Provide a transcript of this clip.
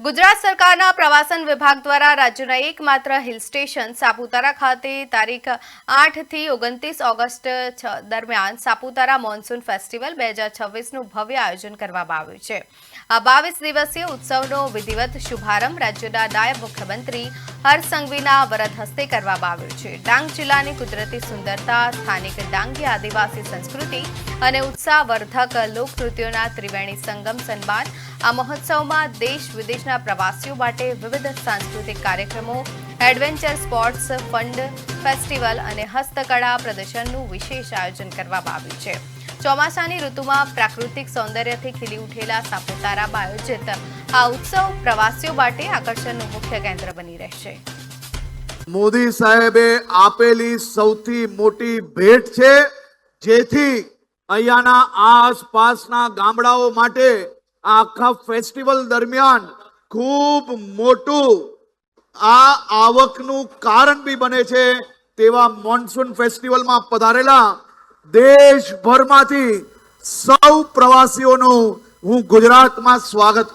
ગુજરાત સરકારના પ્રવાસન વિભાગ દ્વારા રાજ્યના એકમાત્ર હિલ સ્ટેશન સાપુતારા ખાતે તારીખ 8 થી 29 ઓગસ્ટ દરમિયાન સાપુતારા મોન્સૂન ફેસ્ટિવલ 2026નું ભવ્ય આયોજન કરવામાં આવ્યું છે। આ 22 દિવસીય ઉત્સવનો વિધિવત શુભારંભ રાજ્યના નાયબ મુખ્યમંત્રી હર્ષ સંઘવીના વરદ હસ્તે કરવામાં આવ્યો છે। ડાંગ જિલ્લાની કુદરતી સુંદરતા, સ્થાનિક ડાંગી આદિવાસી સંસ્કૃતિ અને ઉત્સાહવર્ધક લોકનૃત્યોના ત્રિવેણી સંગમ સન્માન આ મહોત્સવમાં દેશ વિદેશના પ્રવાસીઓ માટે વિવિધ સાંસ્કૃતિક કાર્યક્રમો, એડવેન્ચર સ્પોર્ટ્સ, ફંડ ફેસ્ટિવલ અને હસ્તકળા પ્રદર્શનનું વિશેષ આયોજન કરવામાં આવ્યું છે। ચોમાસાની ઋતુમાં પ્રાકૃતિક સૌંદર્યથી ખીલી ઉઠેલા સાપુતારામાં આયોજિત આ ઉત્સવ પ્રવાસીઓ માટે આકર્ષણનું મુખ્ય કેન્દ્ર બની રહેશે। મોદી સાહેબે આપેલી સૌથી મોટી ભેટ છે, જેથી અહીંયાના આસપાસના ગામડાઓ માટે આખા ફેસ્ટિવલ દરમિયાન ખૂબ મોટું આ આવકનું કારણ બી બને છે। તેવા મોન્સૂન ફેસ્ટિવલમાં પધારેલા દેશભરમાંથી સૌ પ્રવાસીઓનું હું ગુજરાતમાં સ્વાગત